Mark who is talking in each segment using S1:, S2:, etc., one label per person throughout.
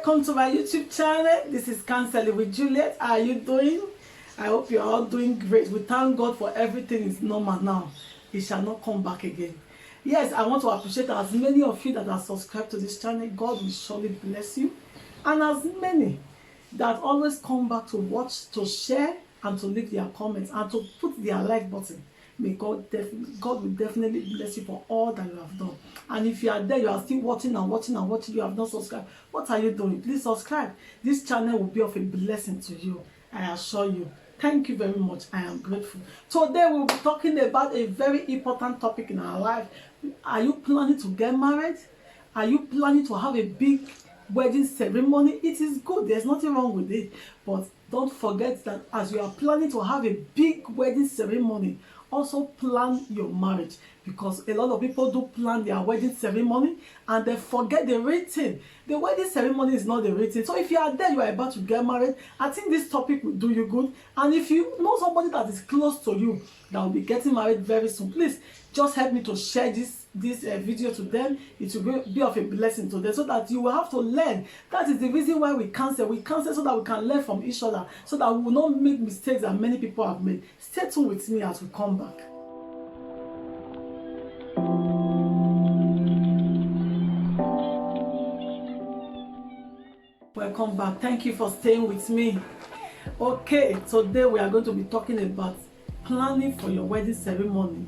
S1: welcome to my YouTube channel. This is Counselling with Juliet. How are you doing? I hope you're all doing great. We thank God for everything is normal now. It shall not come back again. Yes, I want to appreciate as many of you that are subscribed to this channel. God will surely bless you. And as many that always come back to watch, to share, and to leave their comments, and to put their like button. May God will definitely bless you for all that you have done. And if you are there, you are still watching and watching and watching, you have not subscribed, what are you doing? Please subscribe. This channel will be of a blessing to you, I assure you. Thank you very much. I am grateful. Today we'll be talking about a very important topic in our life. Are you planning to get married? Are you planning to have a big wedding ceremony? It is good. There's nothing wrong with it. But don't forget that as you are planning to have a big wedding ceremony, also plan your marriage, because a lot of people do plan their wedding ceremony and they forget the real thing. The wedding ceremony is not the real thing. So if you are there, you are about to get married, I think this topic will do you good. And if you know somebody that is close to you that will be getting married very soon, please just help me to share this video to them. It will be of a blessing to them, so that you will have to learn. That is the reason why we counsel. We counsel so that we can learn from each other, so that we will not make mistakes that many people have made. Stay tuned with me as we come back. Welcome back. Thank you for staying with me. Okay, today we are going to be talking about planning for your wedding ceremony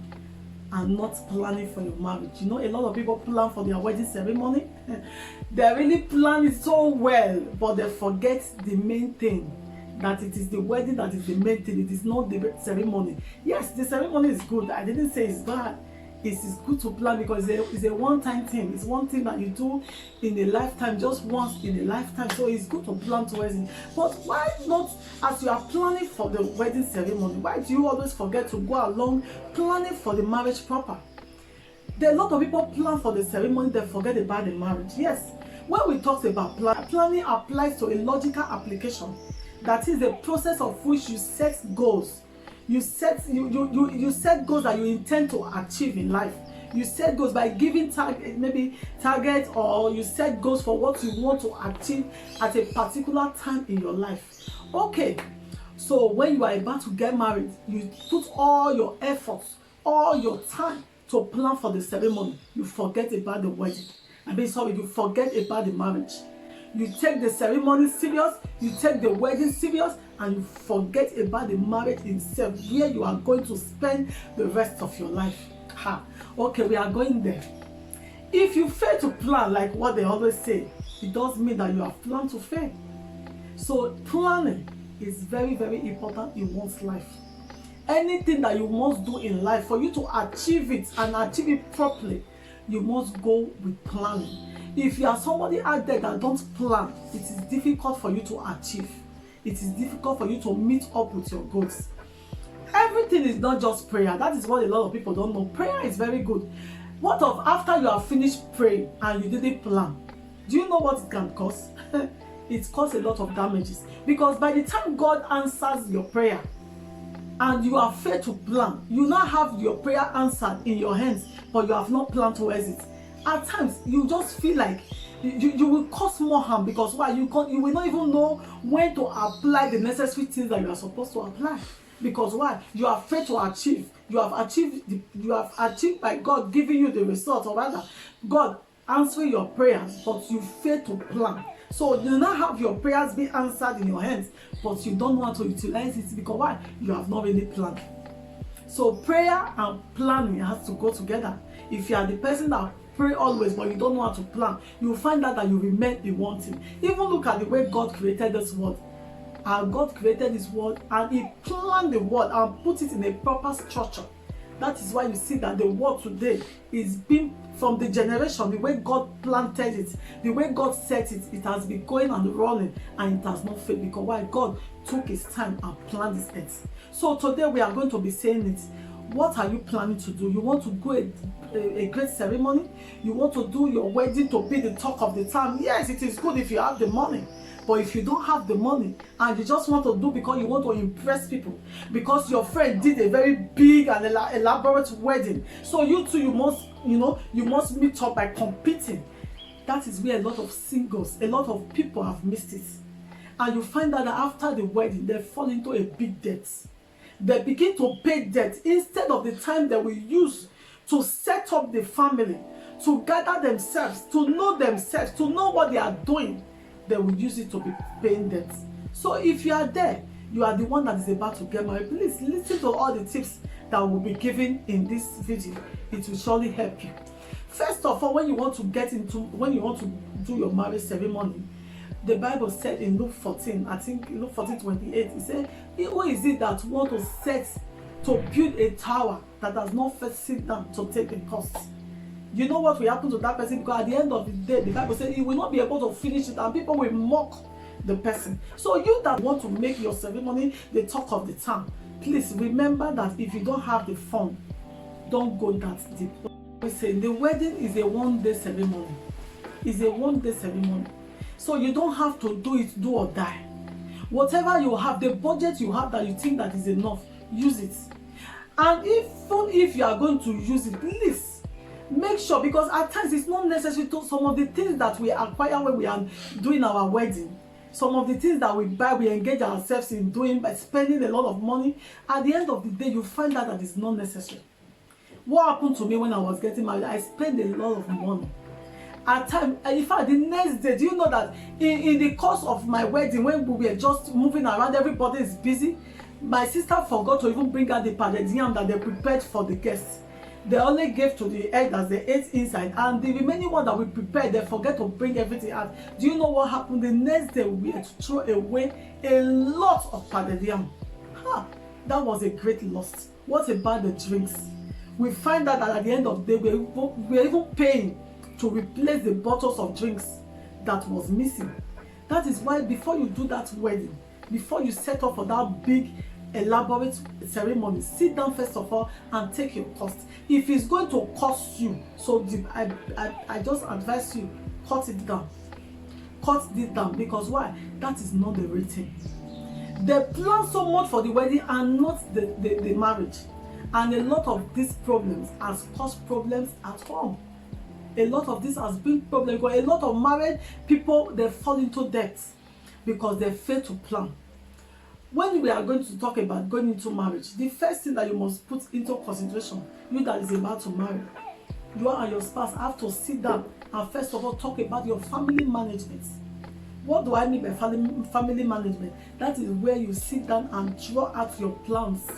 S1: and not planning for your marriage. You know, a lot of people plan for their wedding ceremony. They really plan it so well, but they forget the main thing, that it is the wedding that is the main thing. It is not the ceremony. Yes, the ceremony is good. I didn't say it's bad. It is good to plan, because it's a one-time thing. It's one thing that you do in a lifetime, just once in a lifetime. So it's good to plan towards it. But why not, as you are planning for the wedding ceremony, why do you always forget to go along planning for the marriage proper? There are a lot of people plan for the ceremony, they forget about the marriage. Yes, when we talk about planning applies to a logical application. That is the process of which you set goals. You set goals that you intend to achieve in life. You set goals by giving target, or you set goals for what you want to achieve at a particular time in your life. Okay, so when you are about to get married, you put all your efforts, all your time to plan for the ceremony. You forget about the wedding. You forget about the marriage. You take the ceremony serious, you take the wedding serious, and you forget about the marriage itself, where you are going to spend the rest of your life. Okay, we are going there. If you fail to plan, like what they always say, it does mean that you have planned to fail. So planning is very, very important in one's life. Anything that you must do in life, for you to achieve it and achieve it properly, you must go with planning. If you are somebody out there that don't plan, it is difficult for you to achieve. It is difficult for you to meet up with your goals. Everything is not just prayer. That is what a lot of people don't know. Prayer is very good. What of after you have finished praying and you didn't plan? Do you know what it can cause? It causes a lot of damages. Because by the time God answers your prayer and you have failed to plan, you now have your prayer answered in your hands, but you have not planned towards it. At times, you just feel like you will cause more harm, because why? You will not even know when to apply the necessary things that you are supposed to apply. Because why? You are failed to achieve. You have achieved by God giving you the result, or rather, God answering your prayers, but you fail to plan. So you now have your prayers being answered in your hands, but you don't want to utilize it, because why? You have not really planned. So prayer and planning has to go together. If you are the person that pray always, but you don't know how to plan, you will find out that you remain in one thing. Even look at the way God created this world. God created this world, and He planned the world and put it in a proper structure. That is why you see that the world today is being, from the generation, the way God planted it, the way God set it, it has been going and running, and it has not failed, because why? God took His time and planned this earth. So today we are going to be saying it. What are you planning to do? You want to go a great ceremony? You want to do your wedding to be the talk of the town? Yes, it is good if you have the money. But if you don't have the money and you just want to do because you want to impress people, because your friend did a very big and elaborate wedding, so you too, you must meet up by competing. That is where a lot of singles, a lot of people have missed it. And you find out that after the wedding, they fall into a big debt. They begin to pay debt instead of the time that we use to set up the family, to gather themselves, to know what they are doing. They will use it to be paying debt. So if you are there, you are the one that is about to get married, please listen to all the tips that will be given in this video. It will surely help you. First of all, when you want to do your marriage ceremony, the Bible said in Luke 14, I think Luke 14:28, it said, who is it that want to build a tower that does not first sit down to take the cost? You know what will happen to that person? Because at the end of the day, the Bible says he will not be able to finish it and people will mock the person. So you that want to make your ceremony the talk of the town, please remember that if you don't have the fund, don't go that deep. We say the wedding is a one-day ceremony. It's a one-day ceremony. So you don't have to do or die. Whatever you have, the budget you have that you think that is enough, use it. And even if you are going to use it, please make sure, because at times it's not necessary to some of the things that we acquire when we are doing our wedding. Some of the things that we buy, we engage ourselves in doing by spending a lot of money. At the end of the day, you find out that it's not necessary. What happened to me when I was getting married? I spent a lot of money. At times, in fact, the next day, do you know that in the course of my wedding, when we were just moving around, everybody is busy. My sister forgot to even bring out the pounded yam that they prepared for the guests. They only gave to the elders, they ate inside, and the remaining one that we prepared, they forget to bring everything out. Do you know what happened? The next day, we had to throw away a lot of pounded yam. That was a great loss. What about the drinks? We find out that at the end of the day, we were even paying to replace the bottles of drinks that was missing. That is why before you do that wedding, before you set up for that big elaborate ceremony, sit down first of all and take your cost. If it's going to cost you so deep, I just advise you, cut it down. Cut it down, because why? That is not the real thing. They plan so much for the wedding and not the marriage. And a lot of these problems has caused problems at home. A lot of this has been problems because a lot of married people, they fall into debt because they fail to plan. When we are going to talk about going into marriage, the first thing that you must put into consideration, you that is about to marry, you and your spouse have to sit down and first of all talk about your family management. What do I mean by family management? That is where you sit down and draw out your plans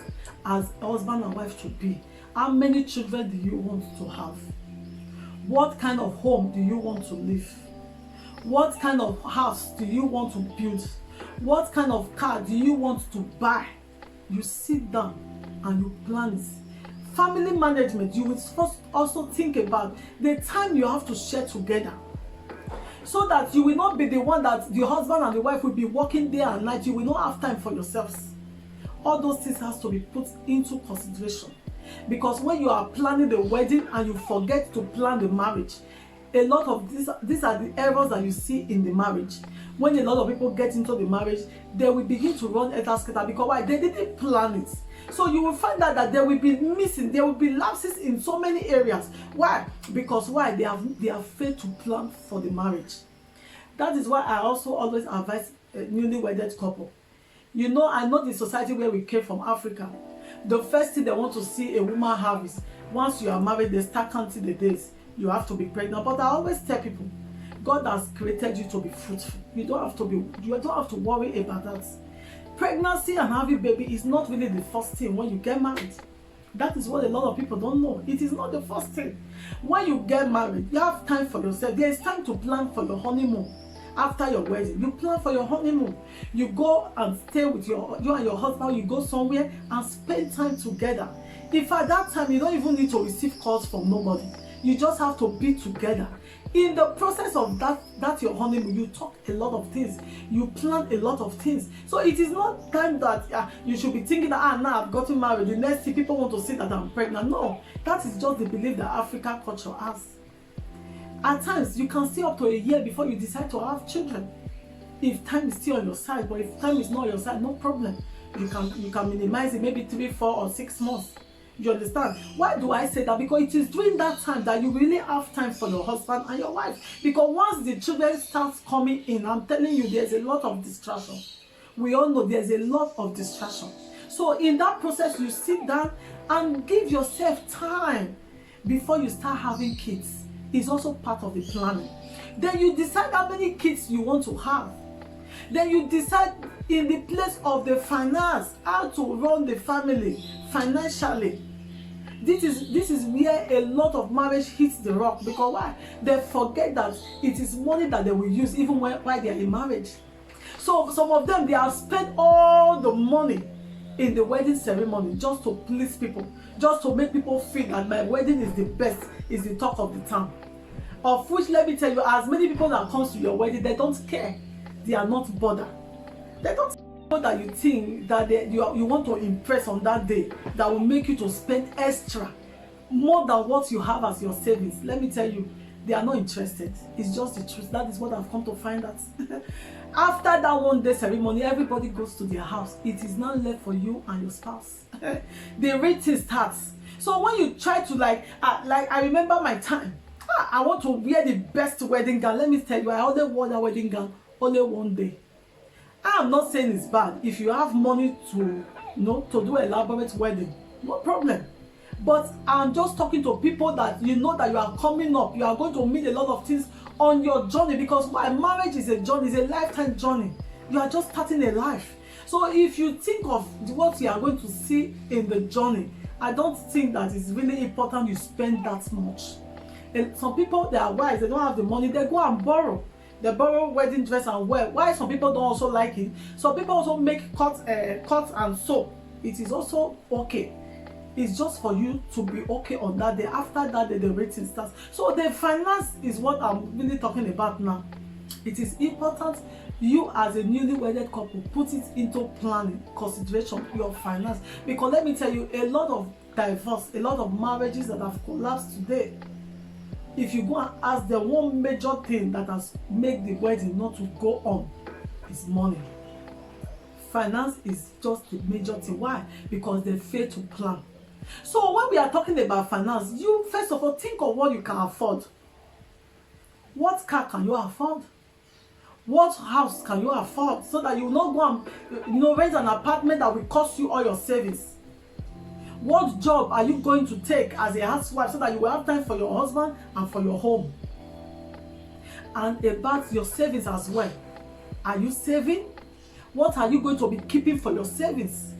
S1: as husband and wife to be. How many children do you want to have? What kind of home do you want to live? What kind of house do you want to build? What kind of car do you want to buy? You sit down and you plan it. Family management, you will first also think about the time you have to share together, so that you will not be the one that the husband and the wife will be working day and night. You will not have time for yourselves. All those things has to be put into consideration, because when you are planning the wedding and you forget to plan the marriage, a lot of these are the errors that you see in the marriage. When a lot of people get into the marriage, they will begin to run etasketa because why? They didn't plan it. So you will find out that there will be missing, there will be lapses in so many areas. Why? Because why? They have failed to plan for the marriage. That is why I also always advise a newly wedded couple. You know, I know the society where we came from, Africa. The first thing they want to see a woman have is, once you are married, they start counting the days you have to be pregnant. But I always tell people, God has created you to be fruitful. You don't have to worry about that. Pregnancy and having baby is not really the first thing when you get married. That is what a lot of people don't know. It is not the first thing. When you get married, you have time for yourself. There is time to plan for your honeymoon. After your wedding, you plan for your honeymoon. You go and stay with you and your husband. You go somewhere and spend time together. If at that time you don't even need to receive calls from nobody, you just have to be together. In the process of that your honeymoon, you talk a lot of things, you plan a lot of things. So it is not time that you should be thinking that now I've gotten married, the next thing people want to see that I'm pregnant. No, that is just the belief that African culture has. At times you can stay up to a year before you decide to have children, if time is still on your side. But if time is not on your side, no problem. You can minimize it, maybe 3, 4 or 6 months. You understand? Why do I say that? Because it is during that time that you really have time for your husband and your wife. Because once the children start coming in, I'm telling you, there's a lot of distraction. We all know there's a lot of distraction. So in that process, you sit down and give yourself time before you start having kids. It's also part of the planning. Then you decide how many kids you want to have. Then you decide in the place of the finance, how to run the family financially. This is where a lot of marriage hits the rock. Because why? They forget that it is money that they will use even while they are in marriage. So some of them, they have spent all the money in the wedding ceremony just to please people, just to make people feel that my wedding is the best, is the talk of the town. Of which, let me tell you, as many people that comes to your wedding, they don't care. They are not bothered. They don't know that you think that you want to impress on that day that will make you to spend extra more than what you have as your savings. Let me tell you, they are not interested. It's just the truth. That is what I've come to find out. After that one day ceremony, everybody goes to their house. It is now left for you and your spouse. The rating starts. So when you try to like I remember my time. I want to wear the best wedding gown. Let me tell you, I only wore that wedding gown only one day. I am not saying it's bad. If you have money to do elaborate wedding, no problem. But I'm just talking to people that you know that you are coming up. You are going to meet a lot of things on your journey, because my marriage is a journey, it's a lifetime journey. You are just starting a life. So if you think of what you are going to see in the journey, I don't think that it's really important you spend that much. And some people, they are wise, they don't have the money, they go and borrow. They borrow wedding dress and wear. Why some people don't also like it? Some people also make cuts and sew. It is also okay. It's just for you to be okay on that day. After that day, the rating starts. So the finance is what I'm really talking about now. It is important you as a newly wedded couple put it into planning, consideration, your finance. Because let me tell you, a lot of divorce, a lot of marriages that have collapsed today, if you go and ask them, one major thing that has made the wedding not to go on is money. Finance is just the major thing. Why? Because they fail to plan. So when we are talking about finance, you first of all think of what you can afford. What car can you afford? What house can you afford? So that you will not go and rent an apartment that will cost you all your savings. What job are you going to take as a housewife so that you will have time for your husband and for your home? And about your savings as well. Are you saving? What are you going to be keeping for your savings?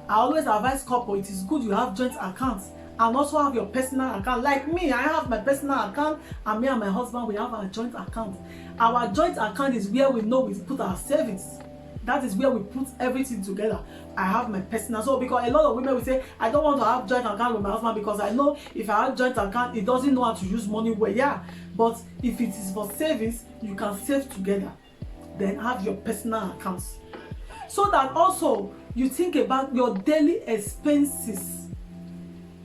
S1: I always advise couple, it is good you have joint accounts and also have your personal account. Like me, I have my personal account, and me and my husband, we have our joint account. Our joint account is where we know we put our savings. That is where we put everything together. I have my personal. So because a lot of women will say, I don't want to have joint account with my husband because I know if I have joint account, he doesn't know how to use money well. Yeah, but if it is for savings, you can save together. Then have your personal accounts. So that also you think about your daily expenses.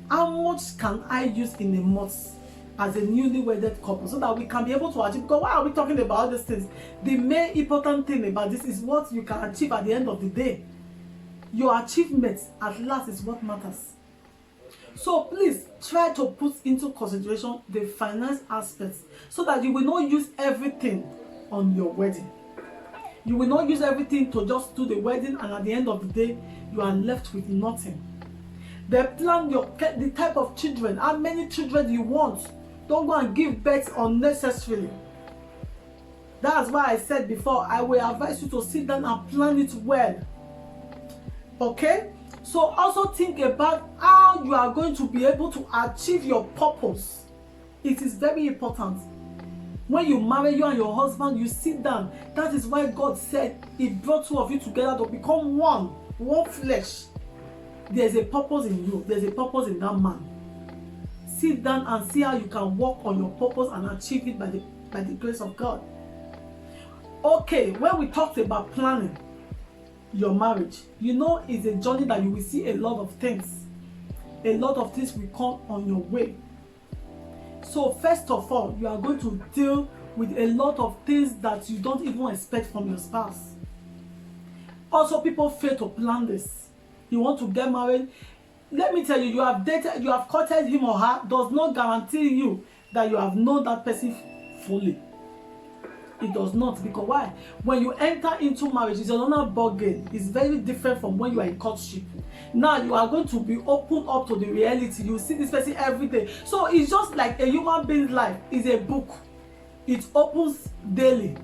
S1: How much can I use in a month as a newly wedded couple, so that we can be able to achieve? Because why are we talking about all these things? The main important thing about this is what you can achieve at the end of the day. Your achievements at last is what matters. So please try to put into consideration the finance aspects, so that you will not use everything on your wedding. You will not use everything to just do the wedding, and at the end of the day, you are left with nothing. Then plan the type of children, how many children you want. Don't go and give birth unnecessarily. That's why I said before, I will advise you to sit down and plan it well. Okay? So also think about how you are going to be able to achieve your purpose. It is very important. When you marry, you and your husband, you sit down. That is why God said He brought two of you together to become one flesh. There's a purpose in you. There's a purpose in that man. Sit down and see how you can work on your purpose and achieve it by the grace of God. Okay, when we talked about planning your marriage, it's a journey that you will see a lot of things. A lot of things will come on your way. So first of all, you are going to deal with a lot of things that you don't even expect from your spouse. Also, people fail to plan this. You want to get married, let me tell you, you have dated, you have courted him or her, does not guarantee you that you have known that person fully. It does not. Because why? When you enter into marriage, it's another ballgame. It's very different from when you are in courtship. Now you are going to be opened up to the reality. You see this person every day. So it's just like a human being's life is a book. It opens daily.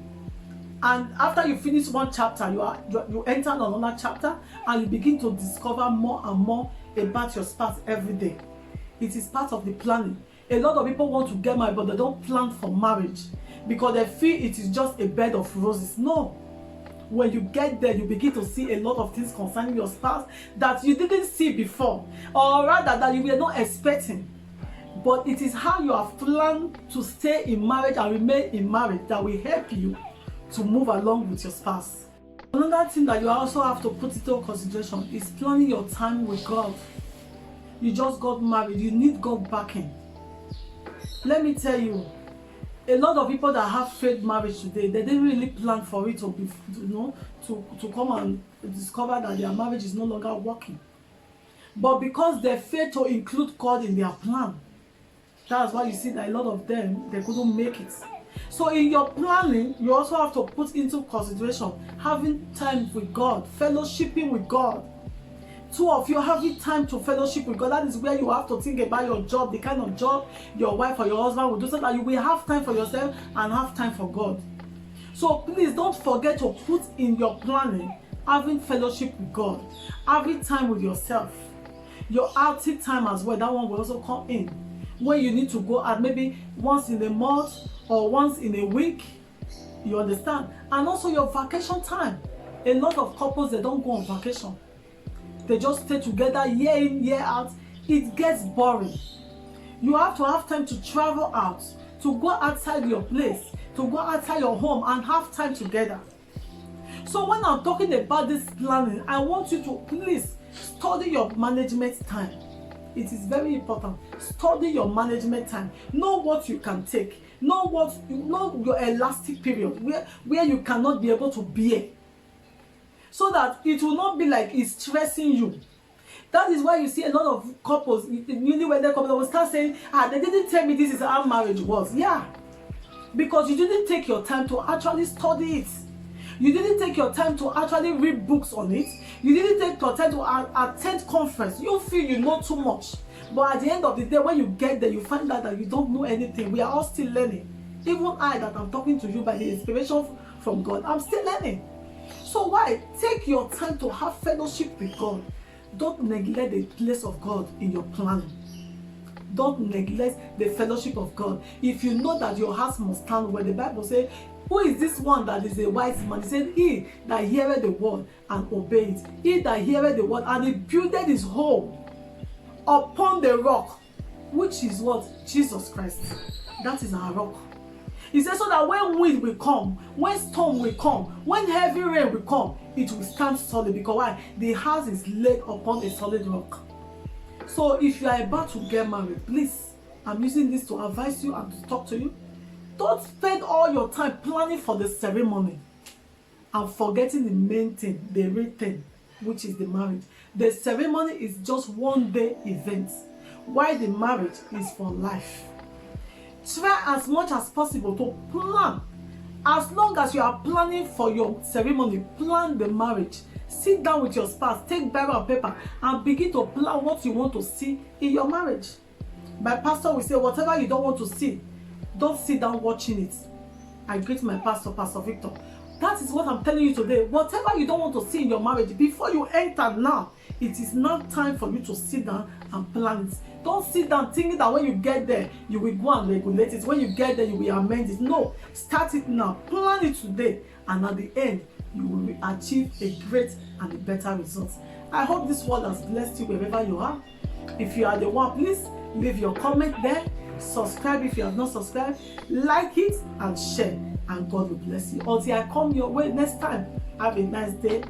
S1: And after you finish one chapter, you enter another chapter, and you begin to discover more and more about your spouse every day. It is part of the planning. A lot of people want to get married, but they don't plan for marriage because they feel it is just a bed of roses. No. When you get there, you begin to see a lot of things concerning your spouse that you didn't see before, or rather that you were not expecting. But it is how you have planned to stay in marriage and remain in marriage that will help you to move along with your spouse. Another thing that you also have to put into consideration is planning your time with God. You just got married, you need God backing. Let me tell you, a lot of people that have failed marriage today, they didn't really plan for it to be, to come and discover that their marriage is no longer working. But because they failed to include God in their plan, that's why you see that a lot of them, they couldn't make it. So in your planning, you also have to put into consideration having time with God, fellowshipping with God. Two of you having time to fellowship with God. That is where you have to think about your job, the kind of job your wife or your husband will do, so that you will have time for yourself and have time for God. So please don't forget to put in your planning having fellowship with God, having time with yourself, your outing time as well. That one will also come in when you need to go out, maybe once in a month or once in a week. You understand? And also your vacation time. A lot of couples, they don't go on vacation. They just stay together year in, year out. It gets boring. You have to have time to travel out, to go outside your place, to go outside your home and have time together. So when I'm talking about this planning, I want you to please study your management time. It is very important. Study your management time. Know what you can take. Know your elastic period where you cannot be able to bear, so that it will not be like it's stressing you. That is why you see a lot of couples, newlywed couples, will start saying, they didn't tell me this is how marriage was. Yeah, because you didn't take your time to actually study it. You didn't take your time to actually read books on it. You didn't take your time to attend conference. You feel you know too much. But at the end of the day, when you get there, you find out that you don't know anything. We are all still learning. Even I, that I'm talking to you by the inspiration from God, I'm still learning. So why? Take your time to have fellowship with God. Don't neglect the place of God in your planning. Don't neglect the fellowship of God. If you know that your house must stand where the Bible says, who is this one that is a wise man? He said, he that heareth the word and obeyeth. He that heareth the word and he builded his home upon the rock, which is what? Jesus Christ. That is our rock. He says, so that when wind will come, when storm will come, when heavy rain will come, it will stand solid. Because why? The house is laid upon a solid rock. So if you are about to get married, please, I'm using this to advise you and to talk to you. Don't spend all your time planning for the ceremony and forgetting the main thing, the real thing, which is the marriage. The ceremony is just one day event, while the marriage is for life. Try as much as possible to plan. As long as you are planning for your ceremony, plan the marriage. Sit down with your spouse, take Bible and paper, and begin to plan what you want to see in your marriage. My pastor will say, whatever you don't want to see, don't sit down watching it. I greet my pastor, Pastor Victor. That is what I'm telling you today. Whatever you don't want to see in your marriage, before you enter now, it is now time for you to sit down and plan it. Don't sit down thinking that when you get there, you will go and regulate it. When you get there, you will amend it. No, start it now. Plan it today. And at the end, you will achieve a great and a better result. I hope this word has blessed you wherever you are. If you are the one, please leave your comment there. Subscribe if you have not subscribed. Like it and share. And God will bless you. Until I come your way next time, have a nice day.